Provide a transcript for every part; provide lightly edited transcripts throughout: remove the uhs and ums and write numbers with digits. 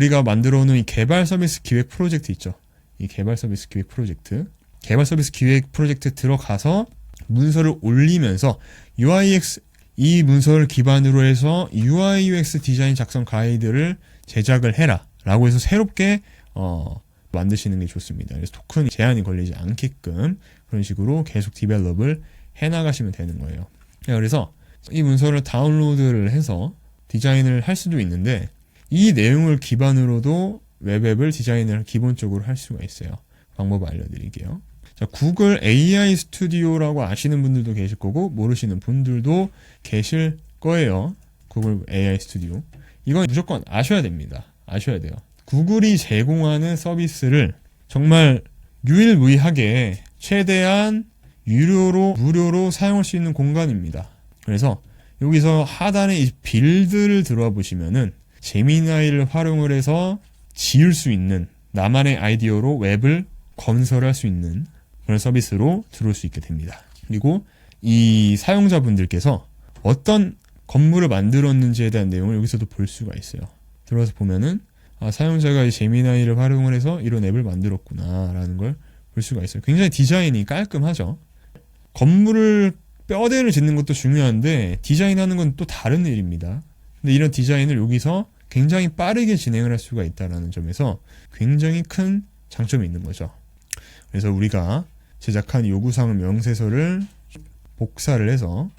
우리가 만들어 놓은 이 개발 서비스 기획 프로젝트 있죠. 이 개발 서비스 기획 프로젝트. 개발 서비스 기획 프로젝트 들어가서 문서를 올리면서 UIX 이 문서를 기반으로 해서 UI UX 디자인 작성 가이드를 제작을 해라 라고 해서 새롭게 만드시는 게 좋습니다. 그래서 토큰 제한이 걸리지 않게끔 그런 식으로 계속 디벨롭을 해나가시면 되는 거예요. 그래서 이 문서를 다운로드를 해서 디자인을 할 수도 있는데 이 내용을 기반으로도 웹앱을 디자인을 기본적으로 할 수가 있어요. 방법을 알려드릴게요. 자, 구글 AI 스튜디오라고 아시는 분들도 계실 거고 모르시는 분들도 계실 거예요. 구글 AI 스튜디오. 이건 무조건 아셔야 됩니다. 아셔야 돼요. 구글이 제공하는 서비스를 정말 유일무이하게 최대한 무료로 사용할 수 있는 공간입니다. 그래서 여기서 하단에 이 빌드를 들어와 보시면은 제미나이를 활용을 해서 지을 수 있는 나만의 아이디어로 웹을 건설할 수 있는 그런 서비스로 들어올 수 있게 됩니다. 그리고 이 사용자분들께서 어떤 건물을 만들었는지에 대한 내용을 여기서도 볼 수가 있어요. 들어와서 보면은 사용자가 이 제미나이를 활용을 해서 이런 앱을 만들었구나 라는 걸 볼 수가 있어요. 굉장히 디자인이 깔끔하죠. 건물을 뼈대를 짓는 것도 중요한데 디자인하는 건 또 다른 일입니다. 근데 이런 디자인을 여기서 굉장히 빠르게 진행을 할 수가 있다는 점에서 굉장히 큰 장점이 있는 거죠. 그래서 우리가 제작한 요구사항 명세서를 복사를 해서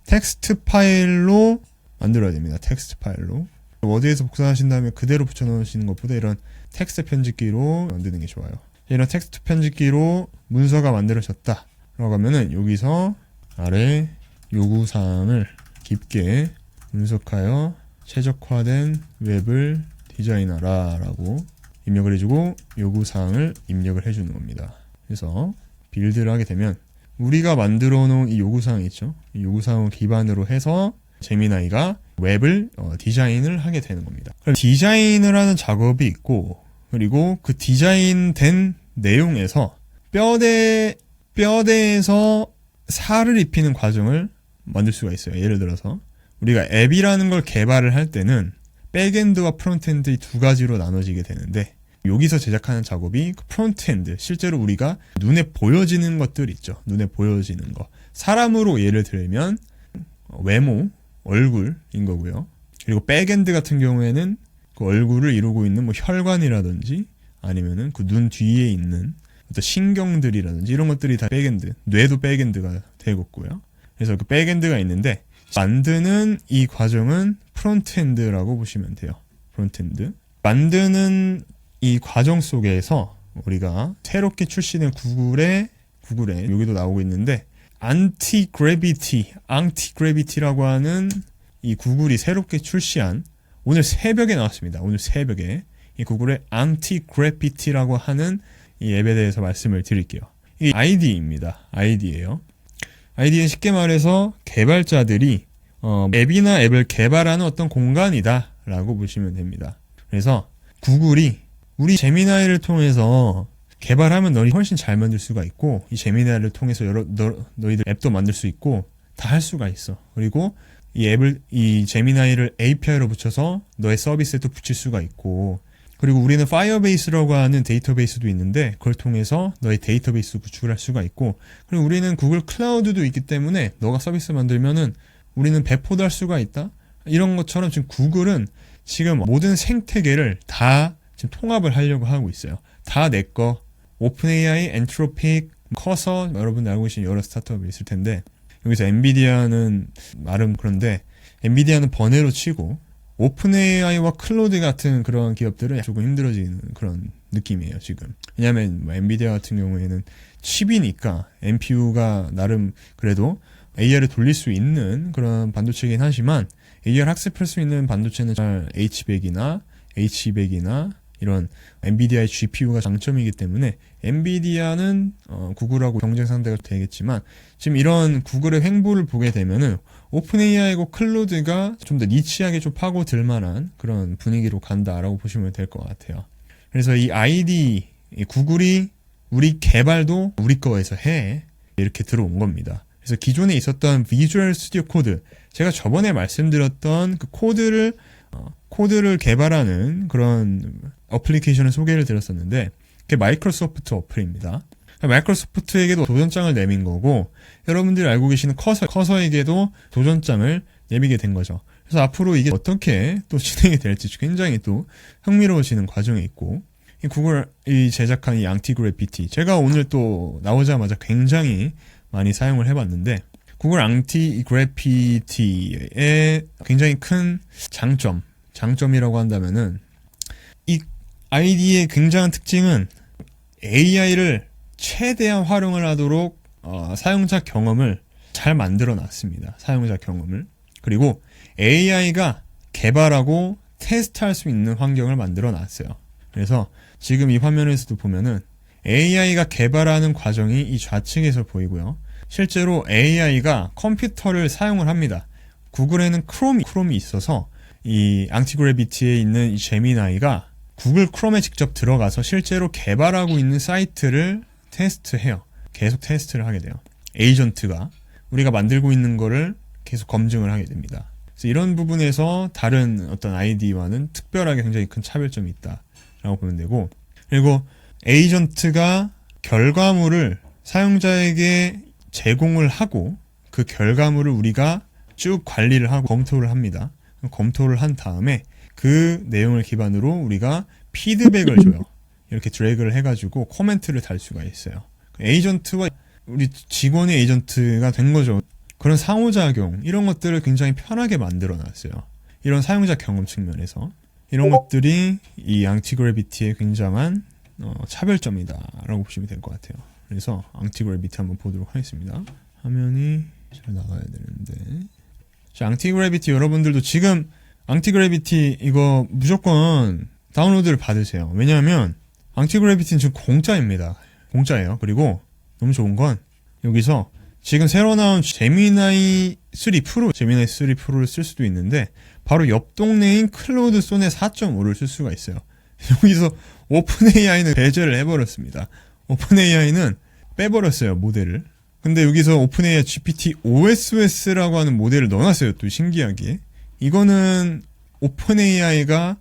텍스트 파일로 만들어야 됩니다. 텍스트 파일로. 워드에서 복사하신 다음에 그대로 붙여넣으시는 것보다 이런 텍스트 편집기로 만드는 게 좋아요. 이런 텍스트 편집기로 문서가 만들어졌다 라고 하면은 여기서 아래 요구사항을 깊게 분석하여 최적화된 웹을 디자인하라 라고 입력을 해주고 요구사항을 입력을 해주는 겁니다. 그래서 빌드를 하게 되면 우리가 만들어 놓은 이 요구사항이 있죠. 이 요구사항을 기반으로 해서 제미나이가 웹을 디자인을 하게 되는 겁니다. 그럼 디자인을 하는 작업이 있고 그리고 그 디자인된 내용에서 뼈대에서 살을 입히는 과정을 만들 수가 있어요. 예를 들어서 우리가 앱이라는 걸 개발을 할 때는 백엔드와 프론트엔드 이 두 가지로 나눠지게 되는데 여기서 제작하는 작업이 프론트엔드, 실제로 우리가 눈에 보여지는 것들 있죠. 눈에 보여지는 거. 사람으로 예를 들면 외모, 얼굴인 거고요. 그리고 백엔드 같은 경우에는 그 얼굴을 이루고 있는 뭐 혈관이라든지 아니면은 그 눈 뒤에 있는 어떤 신경들이라든지 이런 것들이 다 백엔드, 뇌도 백엔드가 되겠고요. 그래서 그 백엔드가 있는데 만드는 이 과정은 프론트엔드라고 보시면 돼요. 프론트엔드. 만드는 이 과정 속에서 우리가 새롭게 출시된 구글에 여기도 나오고 있는데 안티그래비티라고 하는 이 구글이 새롭게 출시한 오늘 새벽에 나왔습니다. 오늘 새벽에 이 구글의 안티그래비티라고 하는 이 앱에 대해서 말씀을 드릴게요. 이게 IDE입니다. IDE예요. IDE는 쉽게 말해서 개발자들이 앱이나 앱을 개발하는 어떤 공간이다 라고 보시면 됩니다. 그래서 구글이 우리 제미나이를 통해서 개발하면 너희 훨씬 잘 만들 수가 있고 이 제미나이를 통해서 너희들 앱도 만들 수 있고 다 할 수가 있어. 그리고 이 제미나이를 API로 붙여서 너의 서비스에 또 붙일 수가 있고 그리고 우리는 파이어베이스라고 하는 데이터베이스도 있는데 그걸 통해서 너의 데이터베이스 구축을 할 수가 있고 그리고 우리는 구글 클라우드도 있기 때문에 너가 서비스 만들면은 우리는 배포도 할 수가 있다. 이런 것처럼 지금 구글은 지금 모든 생태계를 다 지금 통합을 하려고 하고 있어요. 다 내 거. 오픈AI, 엔트로픽, 커서 여러분 알고 계신 여러 스타트업이 있을 텐데 여기서 엔비디아는 말은 그런데 엔비디아는 번외로 치고 오픈AI와 클로드 같은 그런 기업들은 조금 힘들어지는 그런 느낌이에요, 지금. 왜냐하면 뭐 엔비디아 같은 경우에는 칩이니까 NPU가 나름 그래도 AR을 돌릴 수 있는 그런 반도체이긴 하지만 AR 학습할 수 있는 반도체는 잘 H100이나 이런 엔비디아의 GPU가 장점이기 때문에 엔비디아는 구글하고 경쟁 상대가 되겠지만 지금 이런 구글의 횡보를 보게 되면은 오픈AI고 클로드가 좀 더 니치하게 좀 파고들 만한 그런 분위기로 간다라고 보시면 될 것 같아요. 그래서 이 IDE, 구글이 우리 개발도 우리 거에서 해 이렇게 들어온 겁니다. 그래서 기존에 있었던 비주얼 스튜디오 코드, 제가 저번에 말씀드렸던 그 코드를 개발하는 그런 어플리케이션을 소개를 드렸었는데 그게 마이크로소프트 어플입니다. 마이크로소프트에게도 도전장을 내민 거고 여러분들이 알고 계시는 커서에게도 도전장을 내미게 된 거죠. 그래서 앞으로 이게 어떻게 또 진행이 될지 굉장히 또 흥미로워지는 과정에 있고 이 구글이 제작한 이 앙티그래피티 제가 오늘 또 나오자마자 굉장히 많이 사용을 해봤는데 구글 앙티그래피티의 굉장히 큰 장점이라고 한다면은 이 아이디의 굉장한 특징은 AI를 최대한 활용을 하도록 사용자 경험을 잘 만들어 놨습니다. 사용자 경험을. 그리고 AI가 개발하고 테스트할 수 있는 환경을 만들어 놨어요. 그래서 지금 이 화면에서도 보면은 AI가 개발하는 과정이 이 좌측에서 보이고요. 실제로 AI가 컴퓨터를 사용을 합니다. 구글에는 크롬이 있어서 이 앙티그래비티에 있는 이 제미나이가 구글 크롬에 직접 들어가서 실제로 개발하고 있는 사이트를 테스트해요. 계속 테스트를 하게 돼요. 에이전트가 우리가 만들고 있는 거를 계속 검증을 하게 됩니다. 그래서 이런 부분에서 다른 어떤 아이디와는 특별하게 굉장히 큰 차별점이 있다라고 보면 되고 그리고 에이전트가 결과물을 사용자에게 제공을 하고 그 결과물을 우리가 쭉 관리를 하고 검토를 합니다. 검토를 한 다음에 그 내용을 기반으로 우리가 피드백을 줘요. 이렇게 드래그를 해가지고 코멘트를 달 수가 있어요. 에이전트와 우리 직원의 에이전트가 된 거죠. 그런 상호작용 이런 것들을 굉장히 편하게 만들어 놨어요. 이런 사용자 경험 측면에서 이런 것들이 이 앙티그래비티의 굉장한 차별점이다라고 보시면 될 것 같아요. 그래서 앙티그래비티 한번 보도록 하겠습니다. 화면이 잘 나가야 되는데 자, 앙티그래비티 여러분들도 지금 앙티그래비티 이거 무조건 다운로드를 받으세요. 왜냐하면 앙티그래비티는 지금 공짜입니다. 공짜예요. 그리고 너무 좋은 건 여기서 지금 새로 나온 제미나이 3 프로를 쓸 수도 있는데 바로 옆 동네인 클로드 소넷 4.5를 쓸 수가 있어요. 여기서 오픈AI는 배제를 해버렸습니다. 오픈AI는 빼버렸어요, 모델을. 근데 여기서 오픈AI GPT-OSS라고 하는 모델을 넣어놨어요, 또 신기하게. 이거는 오픈AI가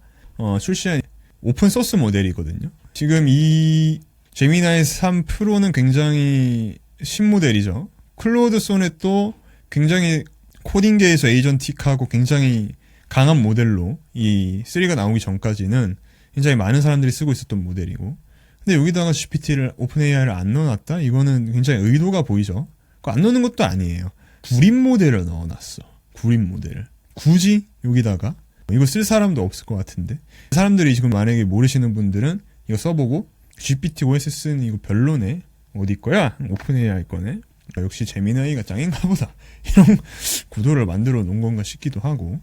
출시한 오픈소스 모델이거든요. 지금 이 제미나이 3 프로는 굉장히 신모델이죠. 클로드 소넷도 굉장히 코딩계에서 에이전틱하고 굉장히 강한 모델로 이 3가 나오기 전까지는 굉장히 많은 사람들이 쓰고 있었던 모델이고 근데 여기다가 GPT를 오픈AI를 안 넣어놨다? 이거는 굉장히 의도가 보이죠. 그거 안 넣는 것도 아니에요. 구린 모델을 넣어놨어. 구린 모델을. 굳이 여기다가 이거 쓸 사람도 없을 것 같은데 사람들이 지금 만약에 모르시는 분들은 이거 써보고 GPT-OSS는 이거 별로네. 어디 거야? 오픈AI 거네. 역시 제미나이가 짱인가 보다. 이런 구도를 만들어 놓은 건가 싶기도 하고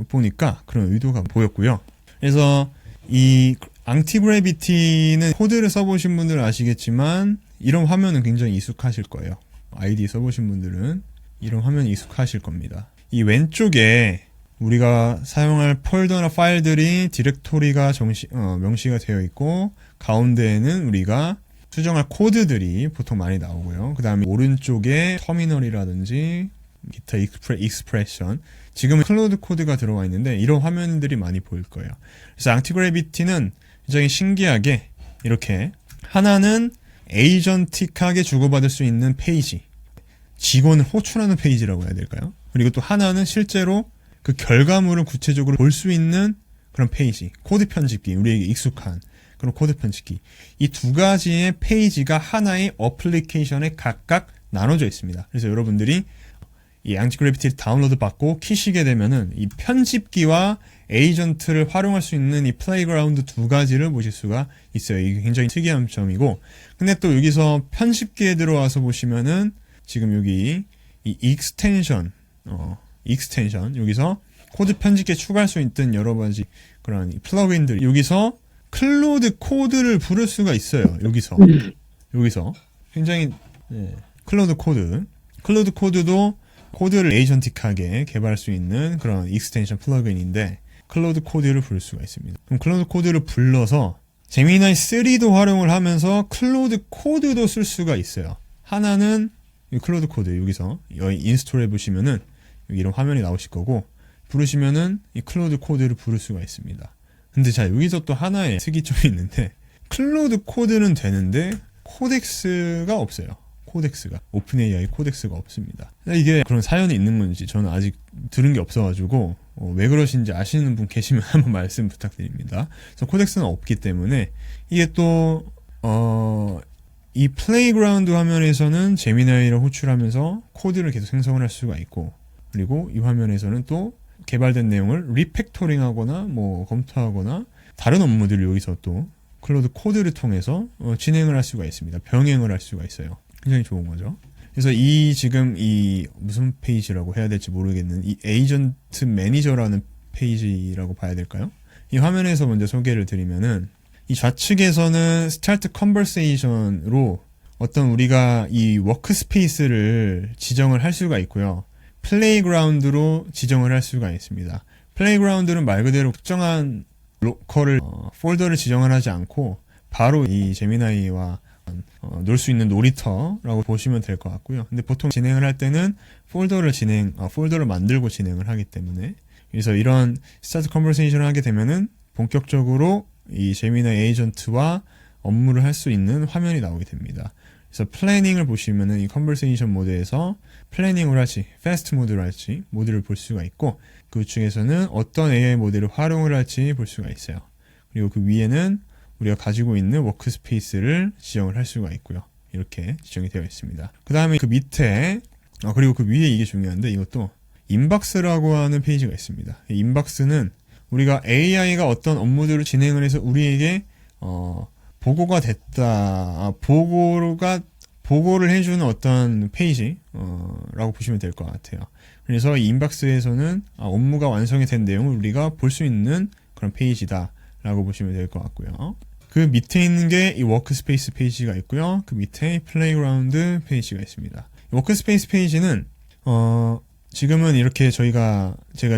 보니까 그런 의도가 보였고요. 그래서 이 앙티그래비티는 코드를 써보신 분들은 아시겠지만 이런 화면은 굉장히 익숙하실 거예요. 아이디 써보신 분들은 이런 화면이 익숙하실 겁니다. 이 왼쪽에 우리가 사용할 폴더나 파일들이 디렉토리가 명시가 되어 있고 가운데에는 우리가 수정할 코드들이 보통 많이 나오고요. 그 다음에 오른쪽에 터미널이라든지 기타 익스프레션 지금은 클로드 코드가 들어가 있는데 이런 화면들이 많이 보일 거예요. 그래서 앙티그래비티는 굉장히 신기하게 이렇게 하나는 에이전틱하게 주고받을 수 있는 페이지 직원을 호출하는 페이지라고 해야 될까요? 그리고 또 하나는 실제로 그 결과물을 구체적으로 볼 수 있는 그런 페이지 코드 편집기 우리에게 익숙한 그런 코드 편집기 이 두 가지의 페이지가 하나의 어플리케이션에 각각 나눠져 있습니다. 그래서 여러분들이 이 앙티그래비티를 다운로드 받고 키시게 되면은 이 편집기와 에이전트를 활용할 수 있는 이 플레이그라운드 두 가지를 보실 수가 있어요. 이게 굉장히 특이한 점이고 근데 또 여기서 편집기에 들어와서 보시면은 지금 여기 이 익스텐션 여기서 코드 편집기에 추가할 수 있던 여러 가지 그런 플러그인들 여기서 클로드 코드를 부를 수가 있어요. 여기서 굉장히 클로드 코드도 코드를 에이전틱하게 개발할 수 있는 그런 익스텐션 플러그인인데 클로드 코드를 부를 수가 있습니다. 그럼 클로드 코드를 불러서 제미나이 3도 활용을 하면서 클로드 코드도 쓸 수가 있어요. 하나는 이 클로드 코드 여기서 인스톨 해보시면은 이런 화면이 나오실 거고 부르시면은 이 클로드 코드를 부를 수가 있습니다. 근데 자, 여기서 또 하나의 특이점이 있는데, 클로드 코드는 되는데 코덱스가 없어요. 코덱스가 오픈AI 코덱스가 없습니다. 이게 그런 사연이 있는 건지 저는 아직 들은 게 없어가지고 왜 그러신지 아시는 분 계시면 한번 말씀 부탁드립니다. 그래서 코덱스는 없기 때문에 이게 또 이 플레이그라운드 화면에서는 제미나이를 호출하면서 코드를 계속 생성을 할 수가 있고, 그리고 이 화면에서는 또 개발된 내용을 리팩토링하거나 뭐 검토하거나 다른 업무들을 여기서 또 클로드 코드를 통해서 진행을 할 수가 있습니다. 병행을 할 수가 있어요. 굉장히 좋은 거죠. 그래서 지금 무슨 페이지라고 해야 될지 모르겠는 이 에이전트 매니저라는 페이지라고 봐야 될까요? 이 화면에서 먼저 소개를 드리면은, 이 좌측에서는 스타트 컨버세이션으로 어떤 우리가 이 워크스페이스를 지정을 할 수가 있고요. 플레이그라운드로 지정을 할 수가 있습니다. 플레이그라운드는 말 그대로 특정한 로컬을 폴더를 지정을 하지 않고 바로 이 제미나이와 놀 수 있는 놀이터라고 보시면 될 것 같고요. 근데 보통 진행을 할 때는 폴더를 만들고 진행을 하기 때문에, 그래서 이런 스타트 컨버세이션을 하게 되면은 본격적으로 이 제미나이 에이전트와 업무를 할 수 있는 화면이 나오게 됩니다. 그래서 플래닝을 보시면은 이 컨버세이션 모드에서 플래닝을 할지, 패스트 모드를 할지 모드를 볼 수가 있고, 그 중에서는 어떤 AI 모델을 활용을 할지 볼 수가 있어요. 그리고 그 위에는 우리가 가지고 있는 워크스페이스를 지정을 할 수가 있고요. 이렇게 지정이 되어 있습니다. 그 다음에 그 밑에, 그리고 그 위에 이게 중요한데, 이것도 인박스라고 하는 페이지가 있습니다. 이 인박스는 우리가 AI가 어떤 업무들을 진행을 해서 우리에게 보고가 됐다, 보고를 해주는 어떤 페이지 라고 보시면 될 것 같아요. 그래서 이 인박스에서는 업무가 완성이 된 내용을 우리가 볼 수 있는 그런 페이지다 라고 보시면 될 것 같고요. 그 밑에 있는 게 이 워크스페이스 페이지가 있고요. 그 밑에 플레이그라운드 페이지가 있습니다. 워크스페이스 페이지는 지금은 이렇게 제가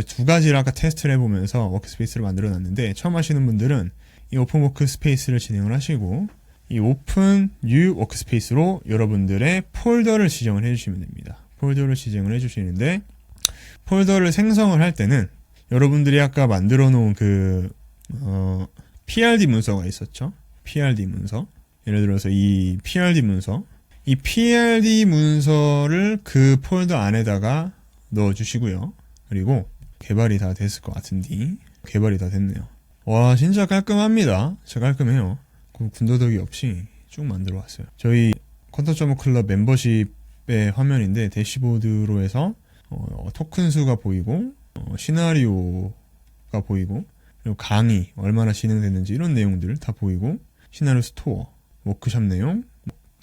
두 가지를 아까 테스트를 해보면서 워크스페이스를 만들어 놨는데, 처음 하시는 분들은 이 오픈 워크스페이스를 진행을 하시고, 이 오픈 뉴 워크스페이스로 여러분들의 폴더를 지정을 해주시면 됩니다. 폴더를 지정을 해주시는데, 폴더를 생성을 할 때는 여러분들이 아까 만들어 놓은 PRD 문서가 있었죠. PRD 문서. 예를 들어서 이 PRD 문서를 그 폴더 안에다가 넣어주시고요. 그리고 개발이 다 됐을 것 같은데, 개발이 다 됐네요. 와, 진짜 깔끔합니다. 진짜 깔끔해요. 군더더기 없이 쭉 만들어 왔어요. 저희 컨터.mo 클럽 멤버십의 화면인데, 대시보드로 해서 토큰 수가 보이고, 시나리오가 보이고, 그리고 강의 얼마나 진행됐는지 이런 내용들 다 보이고, 시나리오 스토어, 워크샵 내용,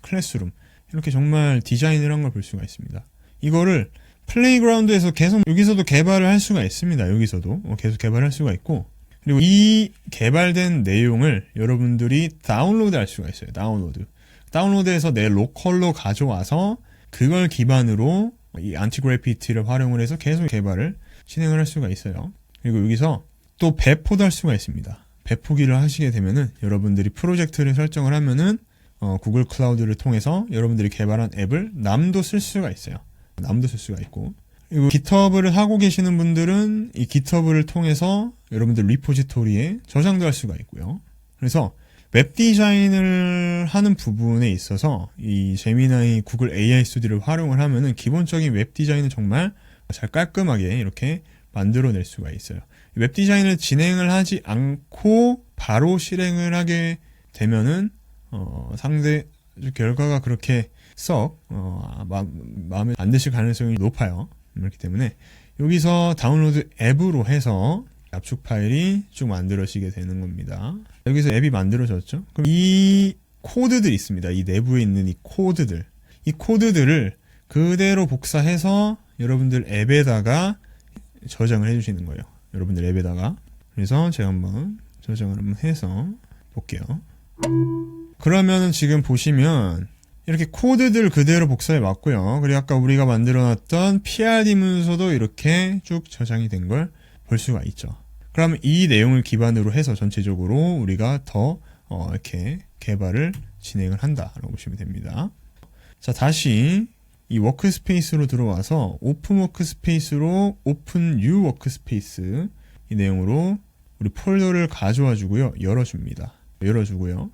클래스룸, 이렇게 정말 디자인을 한 걸 볼 수가 있습니다. 이거를 플레이그라운드에서 계속 여기서도 개발을 할 수가 있습니다. 여기서도 계속 개발할 수가 있고, 그리고 이 개발된 내용을 여러분들이 다운로드 할 수가 있어요. 다운로드해서 내 로컬로 가져와서 그걸 기반으로 이 안티그래피티를 활용을 해서 계속 개발을 진행을 할 수가 있어요. 그리고 여기서 또 배포도 할 수가 있습니다. 배포기를 하시게 되면은 여러분들이 프로젝트를 설정을 하면은 구글 클라우드를 통해서 여러분들이 개발한 앱을 남도 쓸 수가 있어요. 남도 쓸 수가 있고, 그리고 GitHub를 하고 계시는 분들은 이 GitHub를 통해서 여러분들 리포지토리에 저장도 할 수가 있고요. 그래서 웹 디자인을 하는 부분에 있어서 이 제미나이 구글 AI 스튜디오를 활용을 하면은 기본적인 웹 디자인을 정말 잘 깔끔하게 이렇게 만들어낼 수가 있어요. 웹 디자인을 진행을 하지 않고 바로 실행을 하게 되면은 상대 결과가 그렇게 마음에 안 드실 가능성이 높아요. 그렇기 때문에 여기서 다운로드 앱으로 해서 압축 파일이 쭉 만들어지게 되는 겁니다. 여기서 앱이 만들어졌죠. 그럼 이 코드들이 있습니다. 이 내부에 있는 이 코드들을 그대로 복사해서 여러분들 앱에다가 저장을 해주시는 거예요. 여러분들 앱에다가. 그래서 제가 한번 저장을 한번 해서 볼게요. 그러면 지금 보시면 이렇게 코드들 그대로 복사해 왔고요. 그리고 아까 우리가 만들어놨던 PRD 문서도 이렇게 쭉 저장이 된 걸 볼 수가 있죠. 그러면 이 내용을 기반으로 해서 전체적으로 우리가 더 이렇게 개발을 진행을 한다라고 보시면 됩니다. 자, 다시 이 워크스페이스로 들어와서 오픈 워크스페이스로 오픈 뉴 워크스페이스 이 내용으로 우리 폴더를 가져와 주고요. 열어줍니다. 열어주고요.